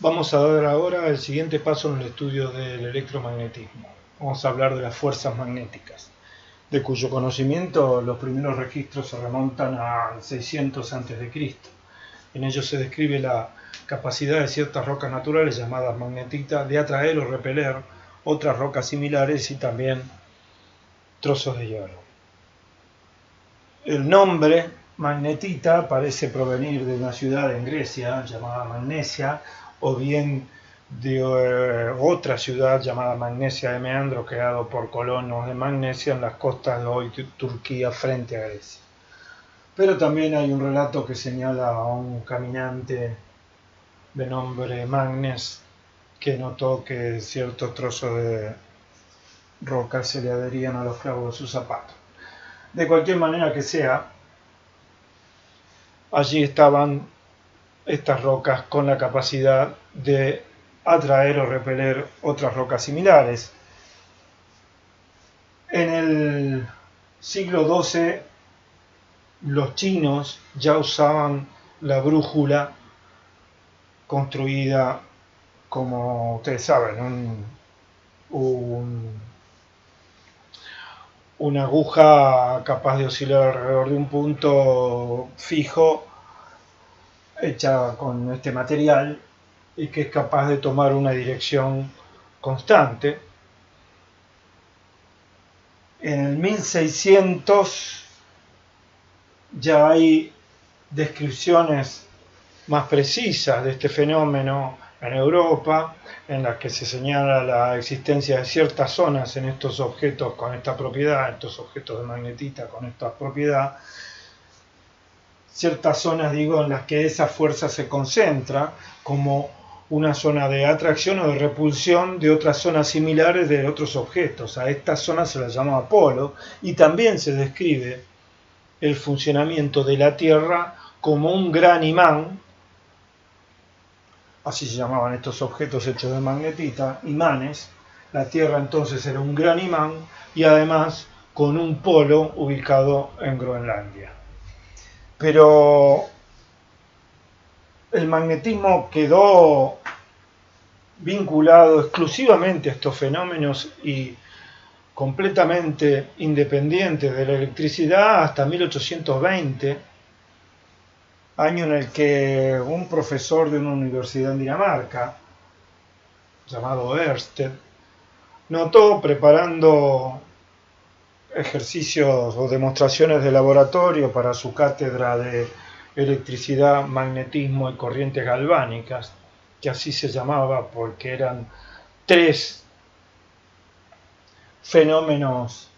Vamos a dar ahora el siguiente paso en el estudio del electromagnetismo. Vamos a hablar de las fuerzas magnéticas, de cuyo conocimiento los primeros registros se remontan a 600 a.C. En ellos se describe la capacidad de ciertas rocas naturales llamadas magnetitas de atraer o repeler otras rocas similares y también trozos de hierro. El nombre magnetita parece provenir de una ciudad en Grecia llamada Magnesia, o bien de otra ciudad llamada Magnesia de Meandro, creado por colonos de Magnesia en las costas de hoy Turquía frente a Grecia. Pero también hay un relato que señala a un caminante de nombre Magnes que notó que ciertos trozos de roca se le adherían a los clavos de sus zapatos. De cualquier manera que sea, allí estaban estas rocas con la capacidad de atraer o repeler otras rocas similares. En el siglo XII los chinos ya usaban la brújula construida, como ustedes saben, una aguja capaz de oscilar alrededor de un punto fijo, hecha con este material y que es capaz de tomar una dirección constante. En el 1600 ya hay descripciones más precisas de este fenómeno en Europa, en las que se señala la existencia de ciertas zonas en estos objetos con esta propiedad, estos objetos de magnetita con esta propiedad, ciertas zonas, en las que esa fuerza se concentra, como una zona de atracción o de repulsión de otras zonas similares de otros objetos. A estas zonas se las llama polo, y también se describe el funcionamiento de la Tierra como un gran imán. Así se llamaban estos objetos hechos de magnetita, imanes. La Tierra entonces era un gran imán y además con un polo ubicado en Groenlandia. Pero el magnetismo quedó vinculado exclusivamente a estos fenómenos y completamente independiente de la electricidad hasta 1820, año en el que un profesor de una universidad en Dinamarca, llamado Ørsted, notó, preparando ejercicios o demostraciones de laboratorio para su cátedra de electricidad, magnetismo y corrientes galvánicas, que así se llamaba porque eran tres fenómenos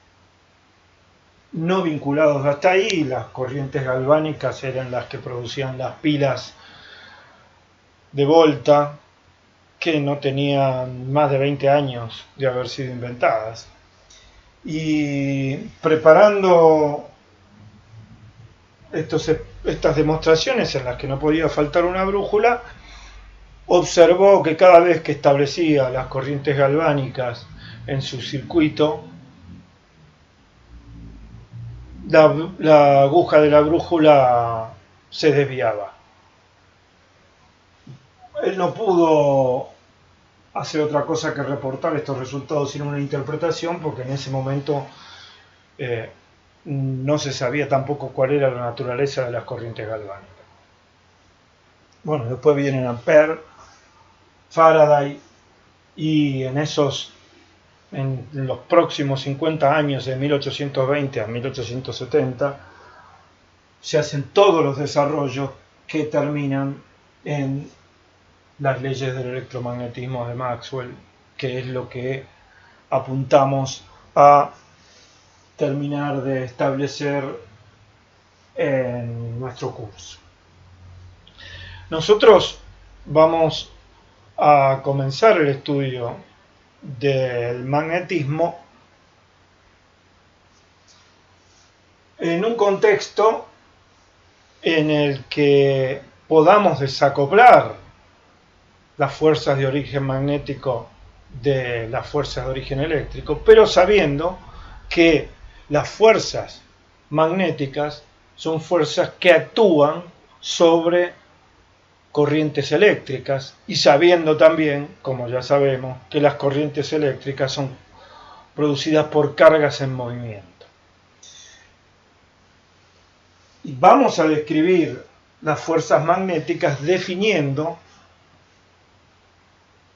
no vinculados hasta ahí. Las corrientes galvánicas eran las que producían las pilas de Volta, que no tenían más de 20 años de haber sido inventadas. Y preparando estas demostraciones en las que no podía faltar una brújula, observó que cada vez que establecía las corrientes galvánicas en su circuito, la aguja de la brújula se desviaba. Él no pudo hacer otra cosa que reportar estos resultados sin una interpretación, porque en ese momento no se sabía tampoco cuál era la naturaleza de las corrientes galvánicas. Bueno, después vienen Ampère, Faraday, y en los próximos 50 años, de 1820 a 1870, se hacen todos los desarrollos que terminan en las leyes del electromagnetismo de Maxwell, que es lo que apuntamos a terminar de establecer en nuestro curso. Nosotros vamos a comenzar el estudio del magnetismo en un contexto en el que podamos desacoplar las fuerzas de origen magnético de las fuerzas de origen eléctrico, pero sabiendo que las fuerzas magnéticas son fuerzas que actúan sobre corrientes eléctricas y sabiendo también, como ya sabemos, que las corrientes eléctricas son producidas por cargas en movimiento. Y vamos a describir las fuerzas magnéticas definiendo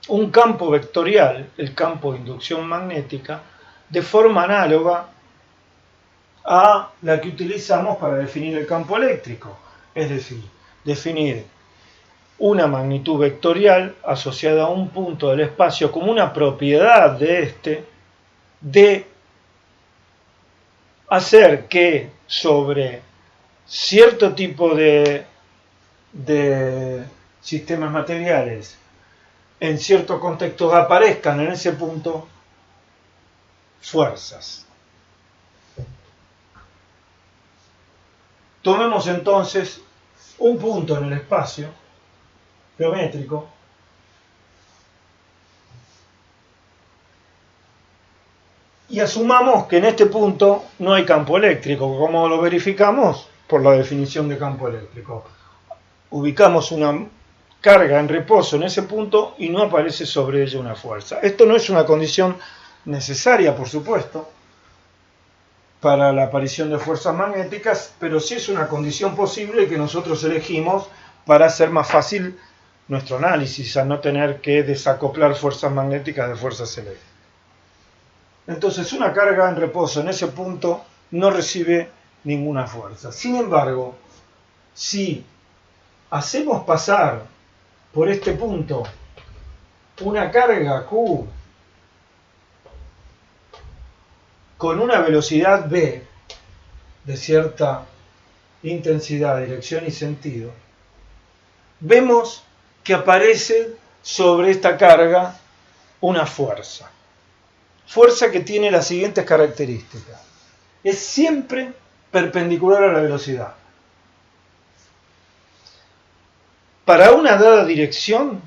un campo vectorial, el campo de inducción magnética, de forma análoga a la que utilizamos para definir el campo eléctrico, es decir, definir una magnitud vectorial asociada a un punto del espacio como una propiedad de este, de hacer que sobre cierto tipo de sistemas materiales en ciertos contextos aparezcan en ese punto fuerzas. Tomemos entonces un punto en el espacio geométrico y asumamos que en este punto no hay campo eléctrico. ¿Cómo lo verificamos? Por la definición de campo eléctrico. Ubicamos una carga en reposo en ese punto y no aparece sobre ella una fuerza. Esto no es una condición necesaria, por supuesto, para la aparición de fuerzas magnéticas, pero sí es una condición posible que nosotros elegimos para hacer más fácil nuestro análisis, a no tener que desacoplar fuerzas magnéticas de fuerzas eléctricas. Entonces, una carga en reposo en ese punto no recibe ninguna fuerza. Sin embargo, si hacemos pasar por este punto una carga Q con una velocidad v de cierta intensidad, dirección y sentido, vemos que aparece sobre esta carga una fuerza. Fuerza que tiene las siguientes características. Es siempre perpendicular a la velocidad. Para una dada dirección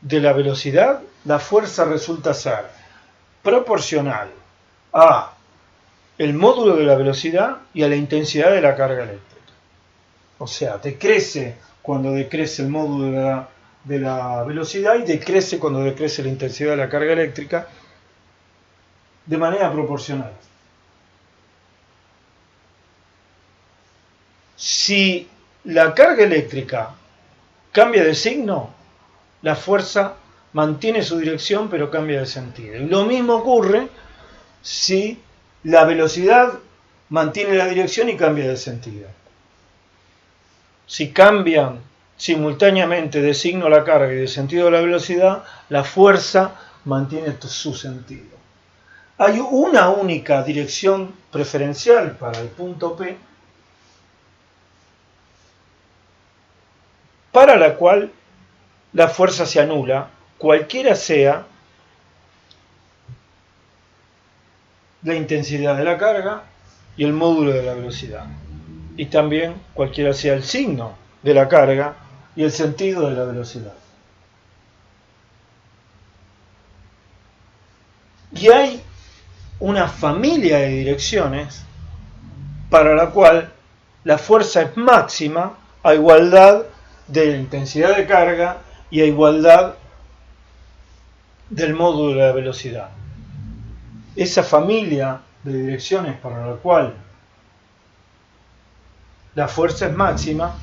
de la velocidad, la fuerza resulta ser proporcional a el módulo de la velocidad y a la intensidad de la carga eléctrica. O sea, decrece cuando decrece el módulo de la velocidad y decrece cuando decrece la intensidad de la carga eléctrica de manera proporcional. Si la carga eléctrica cambia de signo, la fuerza mantiene su dirección pero cambia de sentido. Y lo mismo ocurre si la velocidad mantiene la dirección y cambia de sentido. Si cambian simultáneamente de signo la carga y de sentido la velocidad, la fuerza mantiene su sentido. Hay una única dirección preferencial para el punto P, para la cual la fuerza se anula, cualquiera sea la intensidad de la carga y el módulo de la velocidad. Y también cualquiera sea el signo de la carga y el sentido de la velocidad. Y hay una familia de direcciones para la cual la fuerza es máxima a igualdad de la intensidad de carga y a igualdad del módulo de la velocidad. Esa familia de direcciones para la cual la fuerza es máxima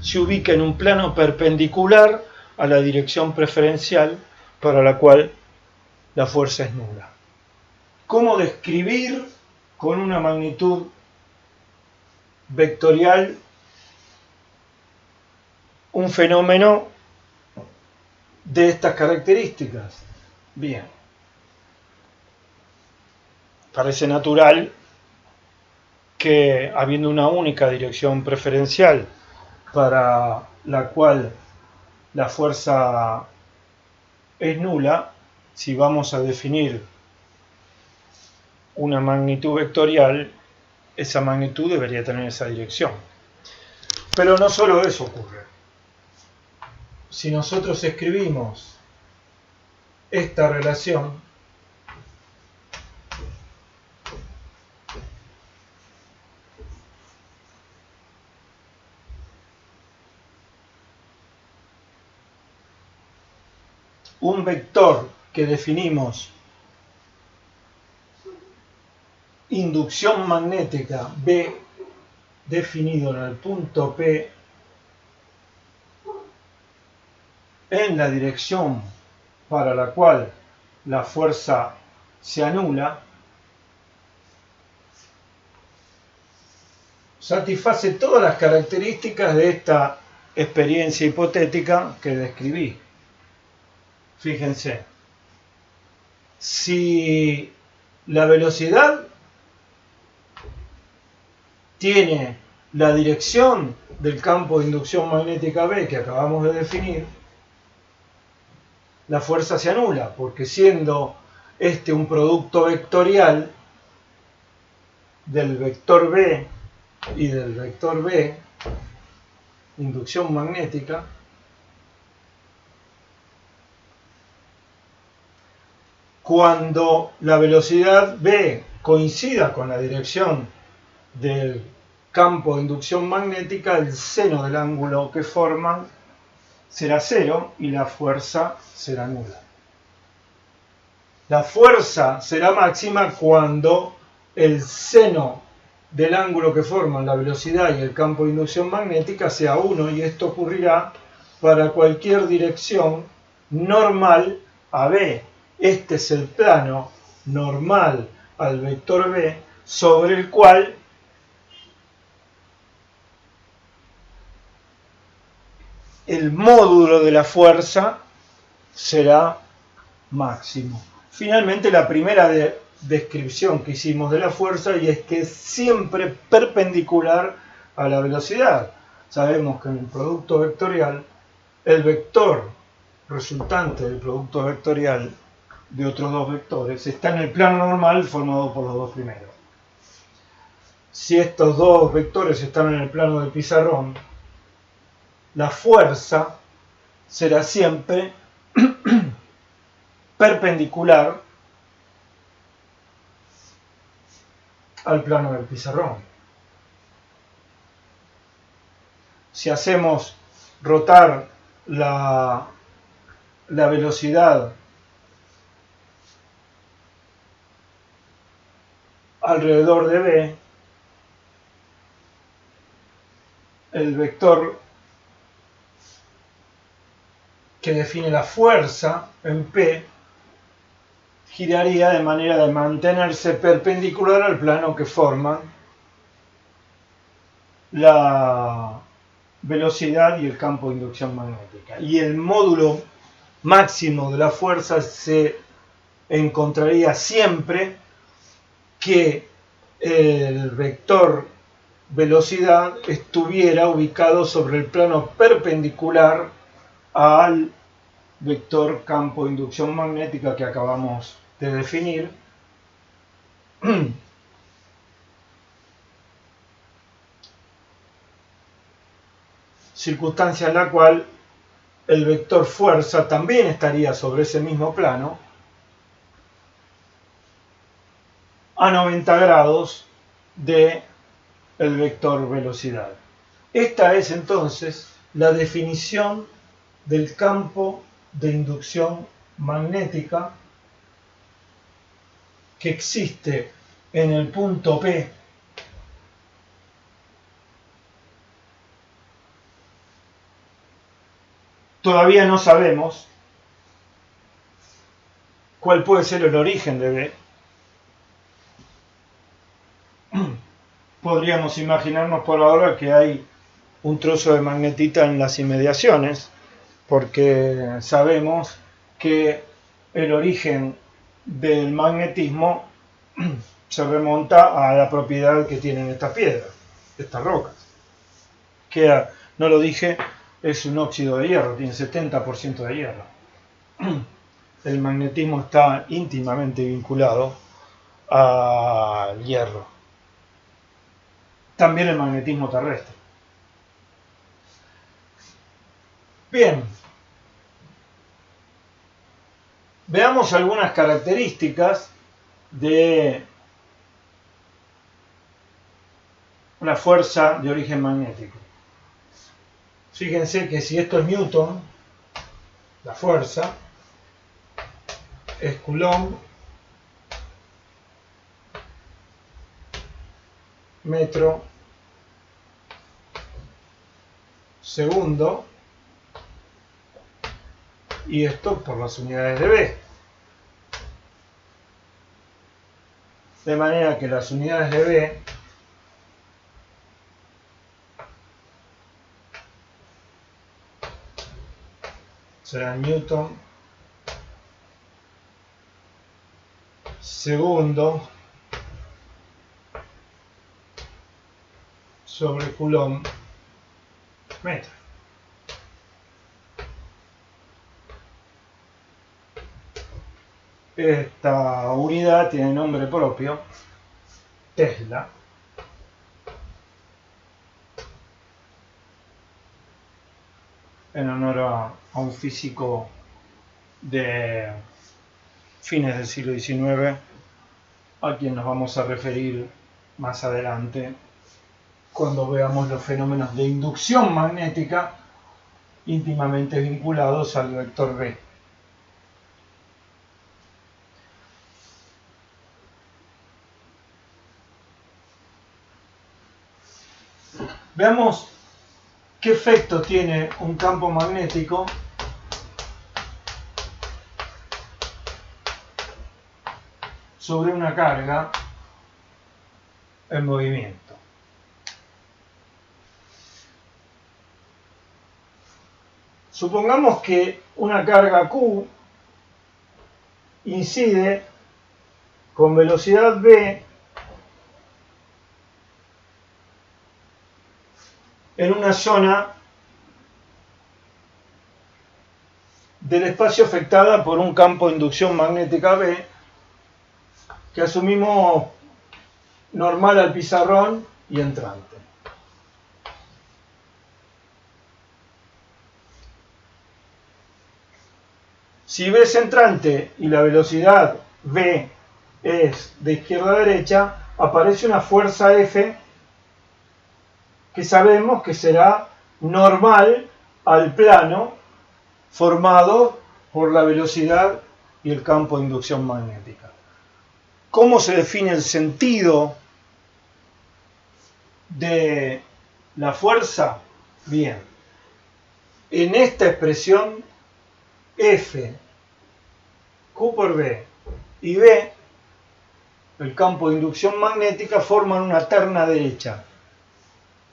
se ubica en un plano perpendicular a la dirección preferencial para la cual la fuerza es nula. ¿Cómo describir con una magnitud vectorial un fenómeno de estas características? Bien, parece natural que habiendo una única dirección preferencial para la cual la fuerza es nula, si vamos a definir una magnitud vectorial, esa magnitud debería tener esa dirección. Pero no solo eso ocurre. Si nosotros escribimos esta relación, un vector que definimos inducción magnética B definido en el punto P en la dirección para la cual la fuerza se anula, satisface todas las características de esta experiencia hipotética que describí. Fíjense, si la velocidad tiene la dirección del campo de inducción magnética B que acabamos de definir, la fuerza se anula, porque siendo este un producto vectorial del vector B y del vector B, inducción magnética, cuando la velocidad B coincida con la dirección del campo de inducción magnética, el seno del ángulo que forman será cero y la fuerza será nula. La fuerza será máxima cuando el seno del ángulo que forman la velocidad y el campo de inducción magnética sea 1, y esto ocurrirá para cualquier dirección normal a B. Este es el plano normal al vector B sobre el cual el módulo de la fuerza será máximo. Finalmente, la primera descripción que hicimos de la fuerza, y es que es siempre perpendicular a la velocidad. Sabemos que en el producto vectorial, el vector resultante del producto vectorial de otros dos vectores está en el plano normal formado por los dos primeros. Si estos dos vectores están en el plano del pizarrón, la fuerza será siempre perpendicular al plano del pizarrón. Si hacemos rotar la velocidad alrededor de B, el vector que define la fuerza en P giraría de manera de mantenerse perpendicular al plano que forman la velocidad y el campo de inducción magnética. Y el módulo máximo de la fuerza se encontraría siempre que el vector velocidad estuviera ubicado sobre el plano perpendicular al vector campo de inducción magnética que acabamos de definir, circunstancia en la cual el vector fuerza también estaría sobre ese mismo plano a 90 grados de el vector velocidad. Esta es entonces la definición del campo de inducción magnética que existe en el punto P todavía no sabemos cuál puede ser el origen de B. Podríamos imaginarnos por ahora que hay un trozo de magnetita en las inmediaciones, porque sabemos que el origen del magnetismo se remonta a la propiedad que tienen estas piedras, estas rocas, que, no lo dije, es un óxido de hierro, tiene 70% de hierro. El magnetismo está íntimamente vinculado al hierro. También el magnetismo terrestre. Bien, veamos algunas características de la fuerza de origen magnético. Fíjense que si esto es Newton, la fuerza, es Coulomb, metro, segundo, y esto por las unidades de B. De manera que las unidades de B serán Newton segundo sobre Coulomb metro. Esta unidad tiene nombre propio, Tesla. En honor a un físico de fines del siglo XIX, a quien nos vamos a referir más adelante cuando veamos los fenómenos de inducción magnética íntimamente vinculados al vector B. Veamos qué efecto tiene un campo magnético sobre una carga en movimiento. Supongamos que una carga Q incide con velocidad v en una zona del espacio afectada por un campo de inducción magnética B que asumimos normal al pizarrón y entrante. Si V es entrante y la velocidad V es de izquierda a derecha, aparece una fuerza F que sabemos que será normal al plano formado por la velocidad y el campo de inducción magnética. ¿Cómo se define el sentido de la fuerza? Bien, en esta expresión F, Q por B y B, el campo de inducción magnética, forman una terna derecha.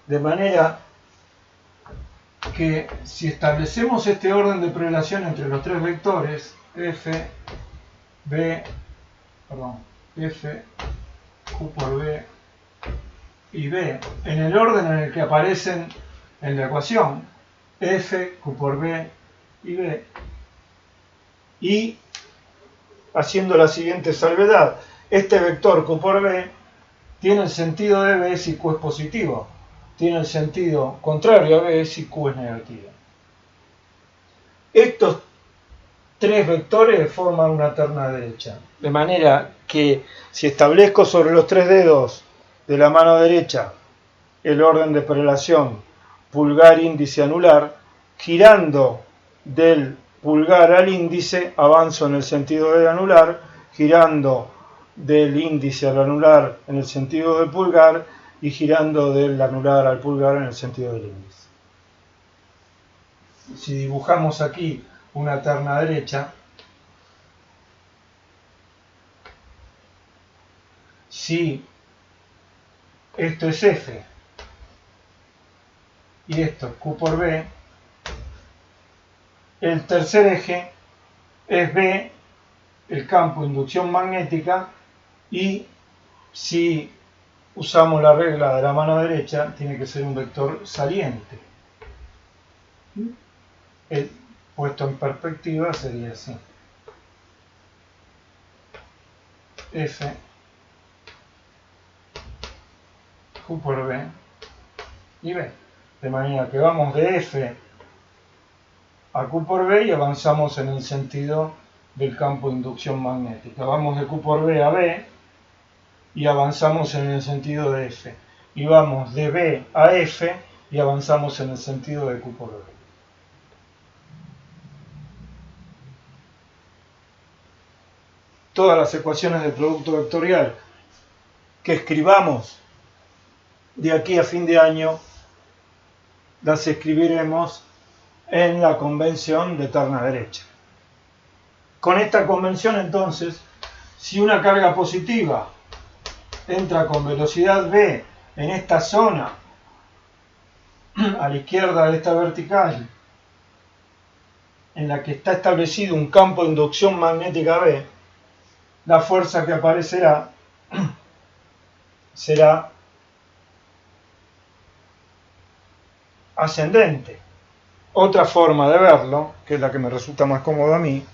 De manera que si establecemos este orden de prelación entre los tres vectores, F, Q por B y B, en el orden en el que aparecen en la ecuación, F, Q por B y B, y haciendo la siguiente salvedad, este vector Q por B tiene el sentido de B si Q es positivo, tiene el sentido contrario a B si Q es negativo. Estos tres vectores forman una terna derecha, de manera que si establezco sobre los tres dedos de la mano derecha el orden de prelación pulgar, índice, anular, girando del pulgar al índice avanzo en el sentido del anular, girando del índice al anular en el sentido del pulgar y girando del anular al pulgar en el sentido del índice. Si dibujamos aquí una terna derecha, si esto es F y esto es Q por B, el tercer eje es B, el campo de inducción magnética, y si usamos la regla de la mano derecha, tiene que ser un vector saliente. Puesto en perspectiva sería así. F, Q por B y B. De manera que vamos de F a Q por B y avanzamos en el sentido del campo de inducción magnética. Vamos de Q por B a B y avanzamos en el sentido de F. Y vamos de B a F y avanzamos en el sentido de Q por B. todas las ecuaciones del producto vectorial que escribamos de aquí a fin de año las escribiremos en la convención de terna derecha. Con esta convención, entonces, si una carga positiva entra con velocidad v en esta zona a la izquierda de esta vertical, en la que está establecido un campo de inducción magnética B, la fuerza que aparecerá será ascendente. Otra forma de verlo, que es la que me resulta más cómoda a mí,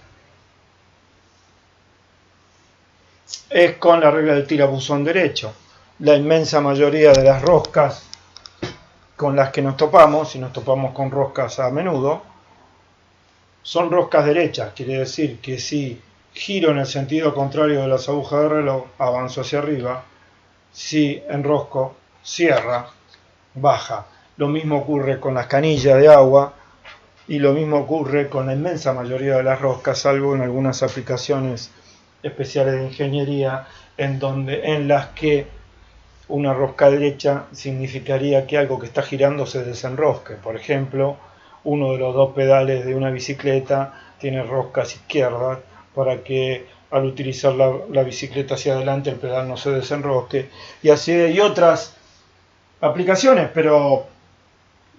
es con la regla del tirabuzón derecho. La inmensa mayoría de las roscas con las que nos topamos, y nos topamos con roscas a menudo, son roscas derechas. Quiere decir que si giro en el sentido contrario de las agujas de reloj, avanzo hacia arriba. Si enrosco, cierra, baja. Lo mismo ocurre con las canillas de agua y lo mismo ocurre con la inmensa mayoría de las roscas, salvo en algunas aplicaciones especiales de ingeniería en las que una rosca derecha significaría que algo que está girando se desenrosque. Por ejemplo, uno de los dos pedales de una bicicleta tiene roscas izquierdas para que al utilizar la bicicleta hacia adelante el pedal no se desenrosque. Y así hay otras aplicaciones, pero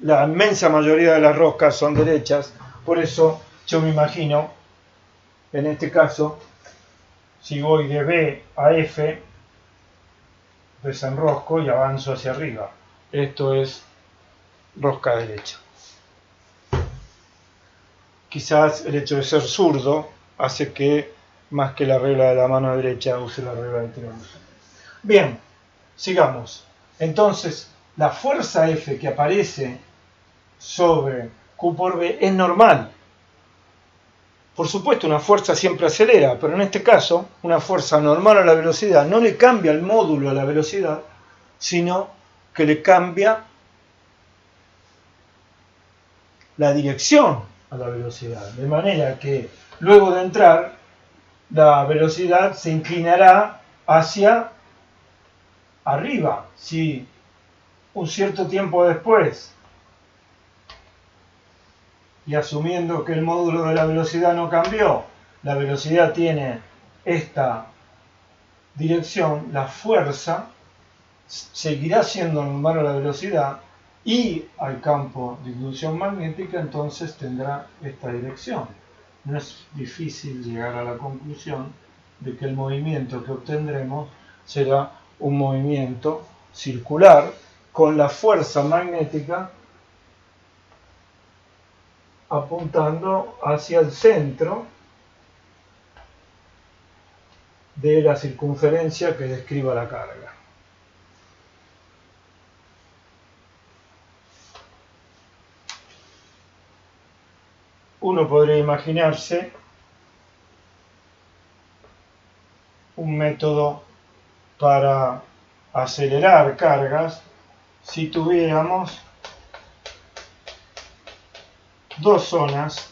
la inmensa mayoría de las roscas son derechas. Por eso yo me imagino, en este caso, si voy de B a F, desenrosco y avanzo hacia arriba. Esto es rosca derecha. Quizás el hecho de ser zurdo hace que, más que la regla de la mano derecha, use la regla del tirabuzón. Bien, sigamos. Entonces, la fuerza F que aparece sobre Q por B es normal. Por supuesto, una fuerza siempre acelera, pero en este caso, una fuerza normal a la velocidad no le cambia el módulo a la velocidad, sino que le cambia la dirección a la velocidad. De manera que luego de entrar, la velocidad se inclinará hacia arriba. Si un cierto tiempo después, y asumiendo que el módulo de la velocidad no cambió, la velocidad tiene esta dirección, la fuerza seguirá siendo normal a la velocidad y al campo de inducción magnética, entonces tendrá esta dirección. No es difícil llegar a la conclusión de que el movimiento que obtendremos será un movimiento circular con la fuerza magnética apuntando hacia el centro de la circunferencia que describa la carga. Uno podría imaginarse un método para acelerar cargas si tuviéramos dos zonas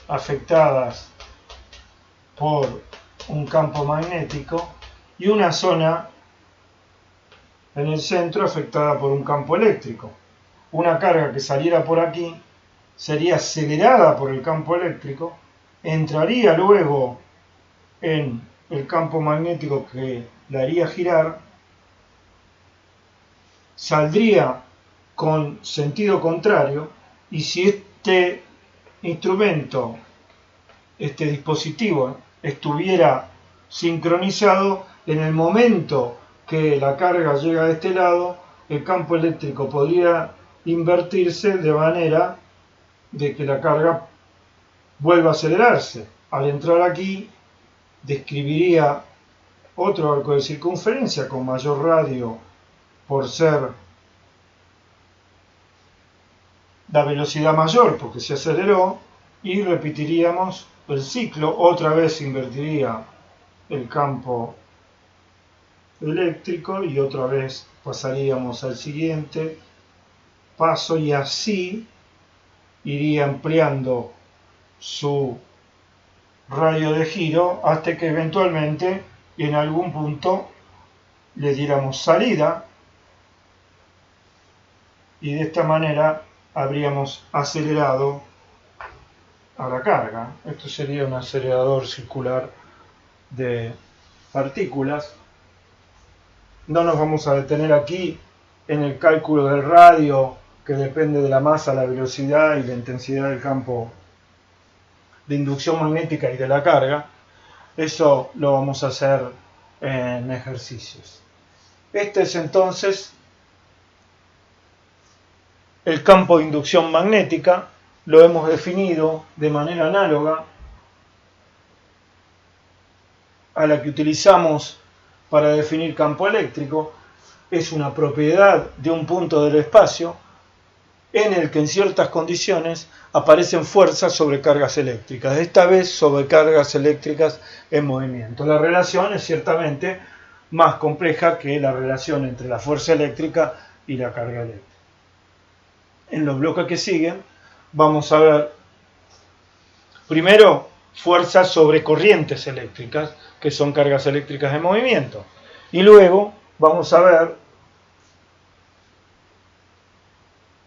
afectadas por un campo magnético y una zona en el centro afectada por un campo eléctrico. Una carga que saliera por aquí sería acelerada por el campo eléctrico, entraría luego en el campo magnético que la haría girar, saldría con sentido contrario, y si este instrumento, este dispositivo, estuviera sincronizado, en el momento que la carga llega a este lado, el campo eléctrico podría invertirse de manera de que la carga vuelva a acelerarse. Al entrar aquí, describiría otro arco de circunferencia con mayor radio por ser la velocidad mayor porque se aceleró, y repetiríamos el ciclo. Otra vez se invertiría el campo eléctrico y otra vez pasaríamos al siguiente paso, y así iría ampliando su radio de giro hasta que eventualmente en algún punto le diéramos salida y de esta manera habríamos acelerado a la carga. Esto sería un acelerador circular de partículas. No nos vamos a detener aquí en el cálculo del radio, que depende de la masa, la velocidad y la intensidad del campo de inducción magnética y de la carga. Eso lo vamos a hacer en ejercicios. Este es entonces el campo de inducción magnética. Lo hemos definido de manera análoga a la que utilizamos para definir campo eléctrico. Es una propiedad de un punto del espacio en el que en ciertas condiciones aparecen fuerzas sobre cargas eléctricas, esta vez sobre cargas eléctricas en movimiento. La relación es ciertamente más compleja que la relación entre la fuerza eléctrica y la carga eléctrica. En los bloques que siguen vamos a ver primero fuerzas sobre corrientes eléctricas, que son cargas eléctricas en movimiento, y luego vamos a ver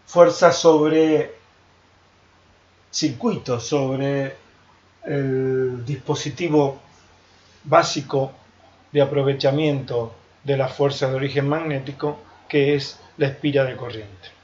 fuerzas sobre circuitos, sobre el dispositivo básico de aprovechamiento de las fuerzas de origen magnético, que es la espira de corriente.